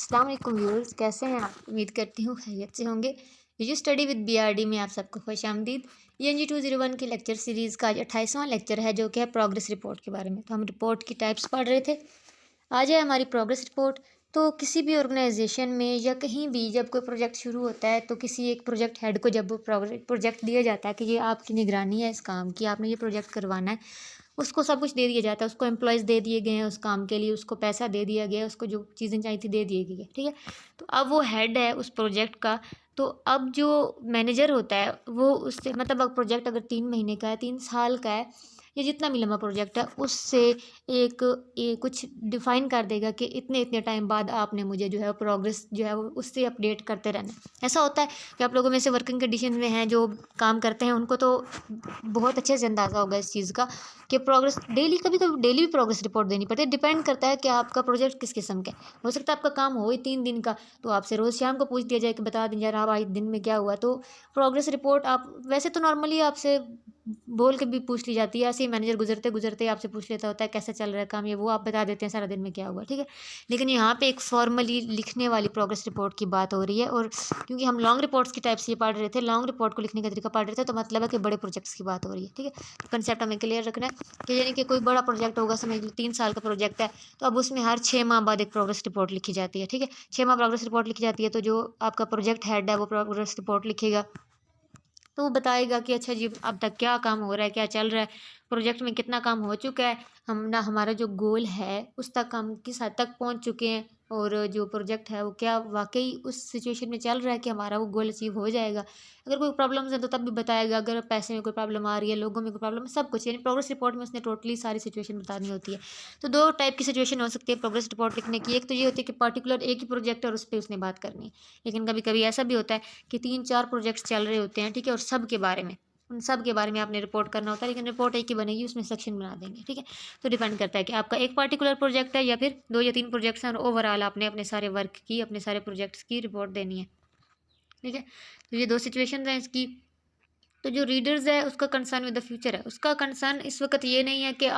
अस्सलाम वालेकुम व्यूअर्स, कैसे हैं आप? उम्मीद करती हूँ खैरियत से होंगे। यू स्टडी विद BRD में आप सबको खुश आमदीद। ENG 201 की लेक्चर सीरीज़ का आज 28वां लेक्चर है, जो कि है प्रोग्रेस रिपोर्ट के बारे में। तो हम रिपोर्ट की टाइप्स पढ़ रहे थे। आज है हमारी प्रोग्रेस रिपोर्ट। तो किसी भी ऑर्गेनाइजेशन में या कहीं भी जब कोई प्रोजेक्ट शुरू होता है, तो किसी एक प्रोजेक्ट हेड को जब प्रोजेक्ट दिया जाता है कि ये आपकी निगरानी है इस काम की, आपने ये प्रोजेक्ट करवाना है, उसको सब कुछ दे दिया जाता है। उसको एम्प्लॉयज़ दे दिए गए हैं उस काम के लिए, उसको पैसा दे दिया गया है, उसको जो चीज़ें चाहिए थी दे दी गई है, ठीक है। तो अब वो हेड है उस प्रोजेक्ट का। तो अब जो मैनेजर होता है वो उससे मतलब अब प्रोजेक्ट अगर 3 महीने का है, 3 साल का है, या जितना भी लंबा प्रोजेक्ट है, उससे कुछ डिफाइन कर देगा कि इतने इतने टाइम बाद आपने मुझे जो है प्रोग्रेस जो है वो उससे अपडेट करते रहना है। ऐसा होता है कि आप लोगों में से वर्किंग कंडीशन में हैं जो काम करते हैं, उनको तो बहुत अच्छे से अंदाज़ा होगा इस चीज़ का कि प्रोग्रेस डेली, कभी कभी डेली भी प्रोग्रेस रिपोर्ट देनी पड़ती है। डिपेंड करता है कि आपका प्रोजेक्ट किस किस्म का है। हो सकता है आपका काम हो ही 3 दिन का, तो आपसे रोज़ शाम को पूछ दिया जाए कि बता दें यार आप आज दिन में क्या हुआ। तो प्रोग्रेस रिपोर्ट आप वैसे तो नॉर्मली आपसे बोल के भी पूछ ली जाती है, ऐसे ही मैनेजर गुजरते गुजरते आपसे पूछ लेता होता है कैसा चल रहा है काम, ये वो आप बता देते हैं सारा दिन में क्या हुआ, ठीक है। लेकिन यहाँ पे एक फॉर्मली लिखने वाली प्रोग्रेस रिपोर्ट की बात हो रही है। और क्योंकि हम लॉन्ग रिपोर्ट्स की टाइप से ये पढ़ रहे थे, लॉन्ग रिपोर्ट को लिखने का तरीका पढ़ रहे थे, तो मतलब है कि बड़े प्रोजेक्ट्स की बात हो रही है, ठीक है। तो कंसेप्ट हमें क्लियर रखना है कि यानी कि कोई बड़ा प्रोजेक्ट होगा, समझ लो 3 साल का प्रोजेक्ट है, तो अब उसमें हर 6 माह बाद एक प्रोग्रेस रिपोर्ट लिखी जाती है, ठीक है। 6 माह प्रोग्रेस रिपोर्ट लिखी जाती है, तो जो आपका प्रोजेक्ट हेड है वो प्रोग्रेस रिपोर्ट लिखेगा। तो वो बताएगा कि अच्छा जी अब तक क्या काम हो रहा है, क्या चल रहा है, प्रोजेक्ट में कितना काम हो चुका है, हम ना हमारा जो गोल है उस तक हम किस हद तक पहुंच चुके हैं, और जो प्रोजेक्ट है वो क्या वाकई उस सिचुएशन में चल रहा है कि हमारा वो गोल अचीव हो जाएगा। अगर कोई प्रॉब्लम्स है तो तब भी बताएगा, अगर पैसे में कोई प्रॉब्लम आ रही है, लोगों में कोई प्रॉब्लम है, सब कुछ यानी प्रोग्रेस रिपोर्ट में उसने टोटली सारी सिचुएशन बतानी होती है। तो 2 टाइप की सिचुएशन हो सकती है प्रोग्रेस रिपोर्ट लिखने की। एक तो ये होती है कि पर्टिकुलर एक ही प्रोजेक्ट है और उस पर उसने बात करनी है। लेकिन कभी कभी ऐसा भी होता है कि 3-4 प्रोजेक्ट्स चल रहे होते हैं, ठीक है, और सब के बारे में उन सब के बारे में आपने रिपोर्ट करना होता है, लेकिन रिपोर्ट एक ही बनेगी, उसमें सेक्शन बना देंगे, ठीक है। तो डिपेंड करता है कि आपका एक पार्टिकुलर प्रोजेक्ट है या फिर 2 या 3 प्रोजेक्ट्स हैं, और ओवरऑल आपने अपने सारे वर्क की, अपने सारे प्रोजेक्ट्स की रिपोर्ट देनी है, ठीक है। तो ये 2 सिचुएशन हैं इसकी। तो जो रीडर्स है उसका कंसर्न विद द फ्यूचर है, उसका कंसर्न इस वक्त ये नहीं है कि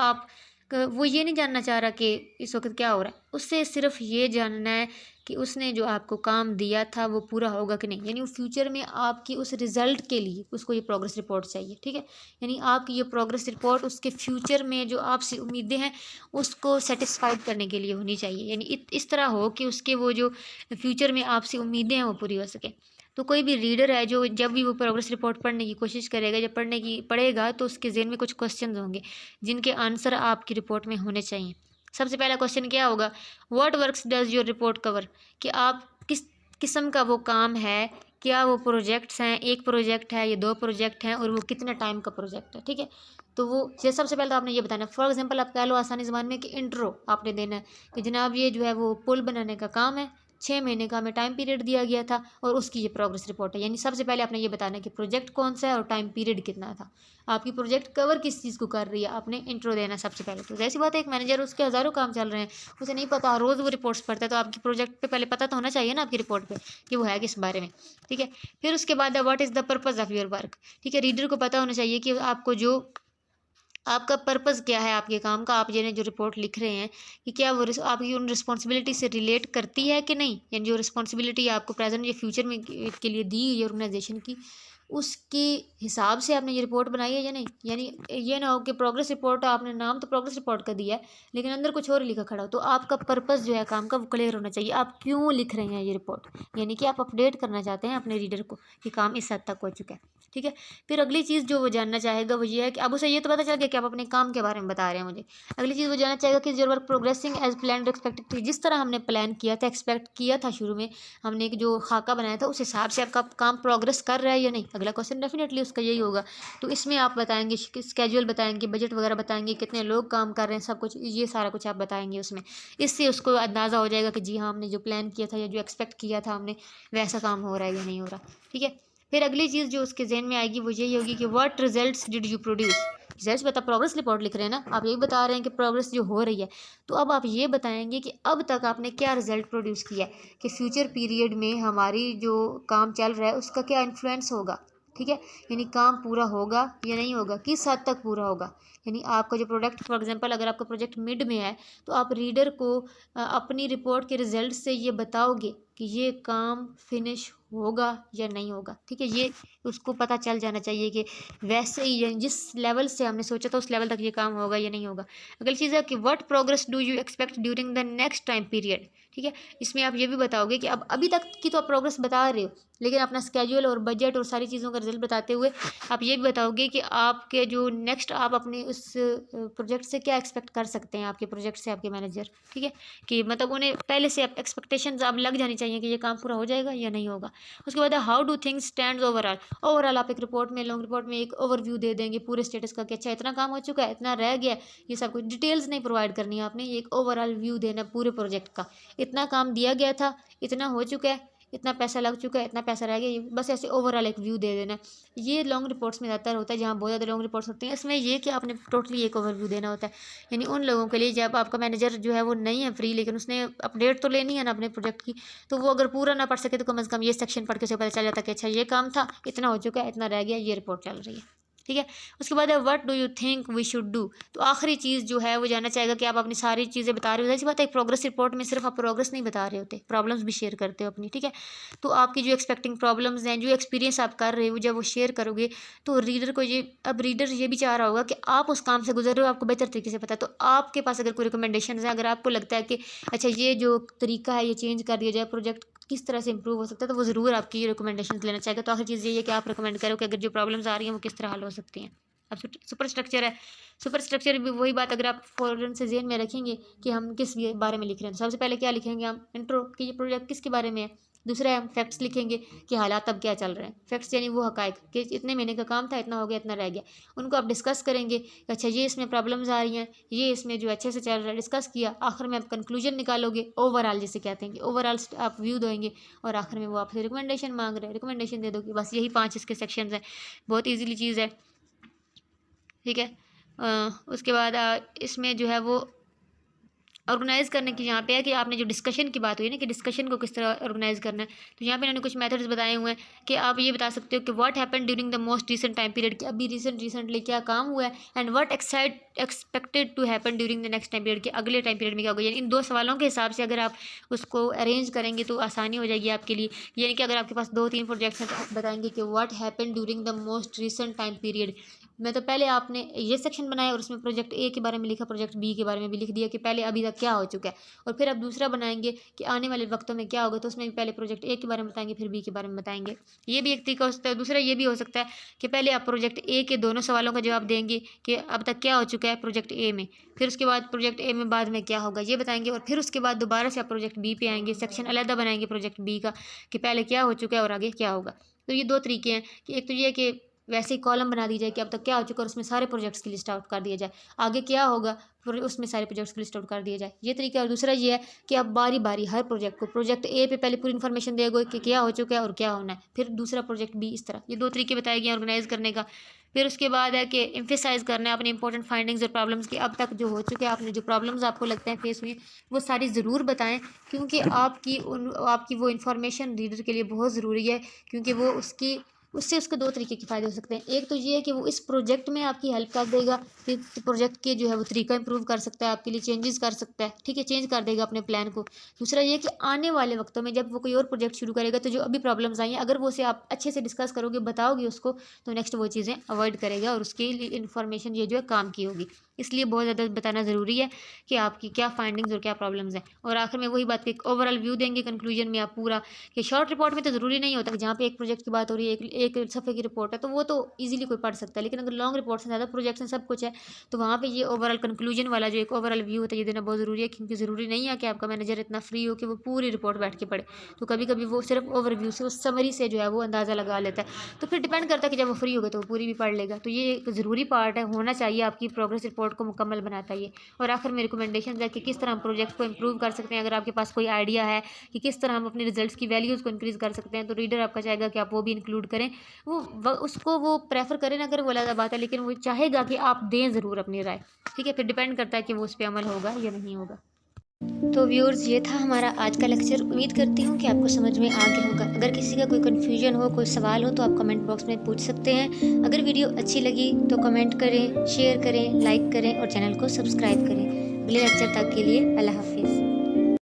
वो ये नहीं जानना चाह रहा कि इस वक्त क्या हो रहा है, उससे सिर्फ ये जानना है कि उसने जो आपको काम दिया था वो पूरा होगा कि नहीं। यानी वो फ्यूचर में आपकी उस रिज़ल्ट के लिए उसको ये प्रोग्रेस रिपोर्ट चाहिए, ठीक है। यानी आपकी ये प्रोग्रेस रिपोर्ट उसके फ्यूचर में जो आपसे उम्मीदें हैं उसको सेटिस्फाइड करने के लिए होनी चाहिए। यानी इस तरह हो कि उसके वो जो फ्यूचर में आपसे उम्मीदें हैं वो पूरी हो सके। तो कोई भी रीडर है जो जब भी वो प्रोग्रेस रिपोर्ट पढ़ने की कोशिश करेगा, जब पढ़ेगा तो उसके ज़हन में कुछ क्वेश्चन होंगे जिनके आंसर आपकी रिपोर्ट में होने चाहिए। सबसे पहला क्वेश्चन क्या होगा, what works does your report cover, कि आप किस किस्म का वो काम है, क्या वो प्रोजेक्ट्स हैं, एक प्रोजेक्ट है या 2 प्रोजेक्ट हैं, और वो कितने टाइम का प्रोजेक्ट है, ठीक है। तो वो ये सबसे पहले तो आपने ये बताना है। फॉर एग्जांपल आप कह लो आसानी ज़बान में कि इंट्रो आपने देना है कि जनाब ये जो है वो पुल बनाने का काम है, 6 महीने का हमें टाइम पीरियड दिया गया था, और उसकी ये प्रोग्रेस रिपोर्ट है। यानी सबसे पहले आपने ये बताना है कि प्रोजेक्ट कौन सा है और टाइम पीरियड कितना था, आपकी प्रोजेक्ट कवर किस चीज़ को कर रही है, आपने इंट्रो देना सबसे पहले। तो जैसी बात है, एक मैनेजर उसके हज़ारों काम चल रहे हैं, उसे नहीं पता, रोज़ वो रिपोर्ट्स पढ़ता है, तो आपकी प्रोजेक्ट पे पहले पता तो होना चाहिए ना आपकी रिपोर्ट पे कि वो है किस बारे में, ठीक है। फिर उसके बाद what is the purpose of your work, ठीक है। रीडर को पता होना चाहिए कि आपको जो आपका पर्पज़ क्या है आपके काम का, आप ये जो रिपोर्ट लिख रहे हैं कि क्या वो आपकी उन रिस्पॉन्सिबिलिटी से रिलेट करती है कि नहीं। यानी जो रिस्पॉन्सिबिलिटी आपको प्रेजेंट या फ्यूचर में के लिए दी गई ऑर्गेनाइजेशन की, उसके हिसाब से आपने ये रिपोर्ट बनाई है या नहीं। यानी ये ना हो कि प्रोग्रेस रिपोर्ट, आपने नाम तो प्रोग्रेस रिपोर्ट का दिया है लेकिन अंदर कुछ और लिखा खड़ा हो। तो आपका पर्पज़ जो है काम का वो क्लियर होना चाहिए, आप क्यों लिख रहे हैं ये रिपोर्ट। यानी कि आप अपडेट करना चाहते हैं अपने रीडर को कि काम इस हद तक हो चुका है, ठीक है। फिर अगली चीज़ जो वो जानना चाहेगा वो ये है कि अब उसे ये तो पता चल गया कि आप अपने काम के बारे में बता रहे हैं मुझे। अगली चीज़ वो जानना चाहेगा कि your work progressing as plan expected थी, जिस तरह हमने प्लान किया था, एक्सपेक्ट किया था, शुरू में हमने एक जो खाका बनाया था उस हिसाब से आपका काम प्रोग्रेस कर रहा है या नहीं। अगला क्वेश्चन डेफिनेटली उसका यही होगा। तो इसमें आप बताएंगे, स्केड्यूल बताएंगे, बजट वगैरह बताएंगे, कितने लोग काम कर रहे हैं, सब कुछ ये सारा कुछ आप बताएंगे उसमें। इससे उसको अंदाज़ा हो जाएगा कि जी हाँ, हमने जो प्लान किया था या जो एक्सपेक्ट किया था हमने, वैसा काम हो रहा है या नहीं हो रहा, ठीक है। फिर अगली चीज़ जो उसके जहन में आएगी वो यही होगी कि what results did you produce. Results बता, प्रोग्रेस रिपोर्ट लिख रहे हैं ना आप, यही बता रहे हैं कि प्रोग्रेस जो हो रही है। तो अब आप ये बताएंगे कि अब तक आपने क्या रिजल्ट प्रोड्यूस किया है, कि फ्यूचर पीरियड में हमारी जो काम चल रहा है उसका क्या इन्फ्लुएंस होगा। ठीक है, यानी काम पूरा होगा या नहीं होगा, किस हद तक पूरा होगा। यानी आपका जो प्रोडक्ट, फॉर एग्जांपल अगर आपका प्रोजेक्ट मिड में है तो आप रीडर को अपनी रिपोर्ट के रिजल्ट से ये बताओगे कि ये काम फिनिश होगा या नहीं होगा। ठीक है, ये उसको पता चल जाना चाहिए कि वैसे ही यानी जिस लेवल से हमने सोचा था उस लेवल तक ये काम होगा या नहीं होगा। अगली चीज़ है कि what progress do you expect during the next time period. ठीक है, इसमें आप ये भी बताओगे कि अब अभी तक की तो आप प्रोग्रेस बता रहे हो, लेकिन अपना स्केड्यूल और बजट और सारी चीज़ों का रिजल्ट बताते हुए आप ये भी बताओगे कि आपके जो नेक्स्ट आप अपने उस प्रोजेक्ट से क्या एक्सपेक्ट कर सकते हैं, आपके प्रोजेक्ट से आपके मैनेजर। ठीक है, कि मतलब उन्हें पहले से एक्सपेक्टेशंस अब लग जानी चाहिए कि ये काम पूरा हो जाएगा या नहीं होगा। उसके बाद how do things stand overall. Overall आप एक रिपोर्ट में, लॉन्ग रिपोर्ट में एक ओवरव्यू दे देंगे पूरे स्टेटस का कि अच्छा इतना काम हो चुका है, इतना रह गया है, ये सब कुछ डिटेल्स नहीं प्रोवाइड करनी है आपने, ये एक ओवरऑल व्यू देना पूरे प्रोजेक्ट का। इतना काम दिया गया था, इतना हो चुका है, इतना पैसा लग चुका है, इतना पैसा रह गया, ये बस ऐसे ओवरऑल एक व्यू दे देना। ये लॉन्ग रिपोर्ट्स में ज़्यादातर होता है, जहाँ बहुत ज़्यादा लॉन्ग रिपोर्ट्स होती हैं, इसमें ये कि आपने टोटली एक ओवरव्यू देना होता है। यानी उन लोगों के लिए जब आपका मैनेजर जो है वो नहीं है फ्री, लेकिन उसने अपडेट तो लेनी है ना अपने प्रोजेक्ट की, तो वो अगर पूरा ना पढ़ सके तो कम से कम ये सेक्शन पढ़ के उसे पता चल जाता है कि अच्छा ये काम था, इतना हो चुका है, इतना रह गया, ये रिपोर्ट चल रही है। ठीक है, उसके बाद है what do you think we should do. तो आखिरी चीज़ जो है वो जानना चाहेगा कि आप अपनी सारी चीज़ें बता रहे हो। ऐसी बात है, प्रोग्रेस रिपोर्ट में सिर्फ आप प्रोग्रेस नहीं बता रहे होते, प्रॉब्लम्स भी शेयर करते हो अपनी। ठीक है, तो आपकी जो एक्सपेक्टिंग प्रॉब्लम्स हैं, जो एक्सपीरियंस आप कर रहे हो, जब वो शेयर करोगे तो रीडर को ये, अब रीडर ये भी चाह रहा होगा कि आप उस काम से गुजर रहे हो, आपको बेहतर तरीके से पता है। तो आपके पास अगर कोई रिकमेंडेशन है, अगर आपको लगता है कि अच्छा ये जो तरीका है ये चेंज कर दिया जाए, प्रोजेक्ट किस तरह से इंप्रूव हो सकता है, तो वो ज़रूर आपकी रिकमेंडेशन लेना चाहेगा। तो आखिर चीज़ ये है कि आप रिकमेंड करो कि अगर जो प्रॉब्लम्स आ रही हैं वो किस तरह हल हो सकती हैं। अब सुपर स्ट्रक्चर है, सुपर स्ट्रक्चर भी वही बात, अगर आप फ़ौरन से ज़हन में रखेंगे कि हम किस बारे में लिख रहे हैं, तो सबसे पहले क्या लिखेंगे हम, इंट्रो, कि ये प्रोजेक्ट किसके बारे में है। दूसरा है हम फैक्ट्स लिखेंगे कि हालात अब क्या चल रहे हैं, फैक्ट्स यानी वो हकायक कि इतने महीने का काम था, इतना हो गया, इतना रह गया। उनको आप डिस्कस करेंगे कि अच्छा ये इसमें प्रॉब्लम्स आ रही हैं, ये इसमें जो अच्छे से चल रहा है, डिस्कस किया। आखिर में आप कंक्लूजन निकालोगे, ओवरऑल जिसे कहते हैं कि ओवरऑल आप व्यू देंगे, और आखिर में वो आपसे रिकमेंडेशन मांग रहे हैं, रिकमेंडेशन दे दोगे। बस यही 5 इसके सेक्शंस हैं, बहुत ईजीली चीज़ है। ठीक है, उसके बाद इसमें जो है वो ऑर्गेनाइज़ करने की यहाँ पे है कि आपने जो डिस्कशन की बात हुई ना कि डिस्कशन को किस तरह ऑर्गेनाइज़ करना है, तो यहाँ पे इन्होंने कुछ मेथड्स बताए हुए हैं कि आप ये बता सकते हो कि what happen during the most recent time period, कि अभी रिसेंटली क्या काम हुआ है, and what expected to happen during the next time period, कि अगले टाइम पीरियड में क्या होगा। यानी इन 2 सवालों के हिसाब से अगर आप उसको अरेंज करेंगे तो आसानी हो जाएगी आपके लिए। यानी कि अगर आपके पास 2-3 प्रोजेक्ट्स हैं तो आप बताएंगे कि what happen during the most recent time period में, तो पहले आपने ये सेक्शन बनाया और उसमें प्रोजेक्ट ए के बारे में लिखा, प्रोजेक्ट बी के बारे में भी लिख दिया कि पहले अभी तक क्या हो चुका है, और फिर आप दूसरा बनाएंगे कि आने वाले वक्तों में क्या होगा, तो उसमें भी पहले प्रोजेक्ट ए के बारे में बताएंगे, फिर बी के बारे में बताएंगे। ये भी एक तरीका हो सकता है। दूसरा ये भी हो सकता है कि पहले आप प्रोजेक्ट ए के दोनों सवालों का जवाब देंगे कि अब तक क्या हो चुका है प्रोजेक्ट ए में, फिर उसके बाद प्रोजेक्ट ए में बाद में क्या होगा ये बताएंगे, और फिर उसके बाद दोबारा से आप प्रोजेक्ट बी पे आएंगे, सेक्शन अलग बनाएंगे प्रोजेक्ट बी का कि पहले क्या हो चुका है और आगे क्या होगा। तो ये 2 तरीके हैं कि एक तो ये कि वैसे ही कॉलम बना दी जाए कि अब तक क्या हो चुका है और उसमें सारे प्रोजेक्ट्स की लिस्ट आउट कर दिया जाए, आगे क्या होगा फिर उसमें सारे प्रोजेक्ट्स की लिस्ट आउट कर दिया जाए, ये तरीका। और दूसरा ये है कि आप बारी बारी हर प्रोजेक्ट को, प्रोजेक्ट ए पे पहले पूरी इन्फॉर्मेशन देगा कि क्या हो चुका है और क्या होना है, फिर दूसरा प्रोजेक्ट बी, इस तरह। ये 2 तरीके बताए गए ऑर्गेनाइज करने का। फिर उसके बाद है कि एम्फेसाइज करना है अपने इंपॉर्टेंट फाइंडिंग्स और प्रॉब्लम्स की, अब तक जो हो चुके हैं, आपने जो प्रॉब्लम्स आपको लगते हैं फेस हुई वो सारी ज़रूर बताएं, क्योंकि आपकी वो इन्फॉर्मेशन रीडर के लिए बहुत ज़रूरी है, क्योंकि वो उससे उसके 2 तरीके के फ़ायदे हो सकते हैं। एक तो ये है कि वो इस प्रोजेक्ट में आपकी हेल्प कर देगा कि प्रोजेक्ट के जो है वो तरीका इंप्रूव कर सकता है, आपके लिए चेंजेस कर सकता है। ठीक है, चेंज कर देगा अपने प्लान को। दूसरा ये कि आने वाले वक्तों में जब वो कोई और प्रोजेक्ट शुरू करेगा तो जो अभी प्रॉब्लम्स आई हैं, अगर वो उसे आप अच्छे से डिस्कस करोगे, बताओगे उसको, तो नेक्स्ट वो चीज़ें अवॉइड करेगा और उसके लिए इन्फॉर्मेशन ये जो है काम की होगी। इसलिए बहुत ज़्यादा बताना ज़रूरी है कि आपकी क्या फाइंडिंग्स और क्या प्रॉब्लम्स हैं। और आखिर में वही बात कि ओवरऑल व्यू देंगे कंक्लूजन में आप पूरा, कि शॉर्ट रिपोर्ट में तो ज़रूरी नहीं होता कि जहाँ पे एक प्रोजेक्ट की बात हो रही है, एक सफ़े की रिपोर्ट है, तो वो तो इजीली कोई पढ़ सकता है। लेकिन अगर लॉन्ग रिपोर्ट्स हैं, ज़्यादा प्रोजेक्ट्स हैं, सब कुछ है, तो वहाँ पे ये ओवरऑल कंक्लूजन वाला जो एक ओवरऑल व्यू होता है ये देना बहुत ज़रूरी है, क्योंकि ज़रूरी नहीं है कि आपका मैनेजर इतना फ्री हो कि वो पूरी रिपोर्ट बैठ के पढ़े। तो कभी कभी वो सिर्फ ओवरव्यू से, उस समरी से जो है वो अंदाज़ा लगा लेता है। तो फिर डिपेंड करता है कि जब वो फ्री होगा तो वो पूरी भी पढ़ लेगा। तो ये एक ज़रूरी पार्ट है, होना चाहिए, आपकी प्रोग्रेस रिपोर्ट को मुकम्मल बनाता है ये। और आखिर में रिकमेंडेशन है कि किस तरह हम प्रोजेक्ट को इंप्रूव कर सकते हैं। अगर आपके पास कोई आइडिया है कि किस तरह हम अपने रिजल्ट्स की वैल्यूज़ को इंक्रीज़ कर सकते हैं, तो रीडर आपका चाहेगा कि आप वो भी इंक्लूड करें। उसको वो प्रेफर करें ना करें वो अलग बात है, लेकिन वो चाहेगा कि आप दें ज़रूर अपनी राय। ठीक है, फिर डिपेंड करता है कि वो उस पर अमल होगा या नहीं होगा। तो व्यूअर्स, ये था हमारा आज का लेक्चर। उम्मीद करती हूँ कि आपको समझ में आ गया होगा। अगर किसी का कोई कन्फ्यूजन हो, कोई सवाल हो, तो आप कमेंट बॉक्स में पूछ सकते हैं। अगर वीडियो अच्छी लगी तो कमेंट करें, शेयर करें, लाइक करें और चैनल को सब्सक्राइब करें। अगले लेक्चर तक के लिए अल्लाह हाफिज़।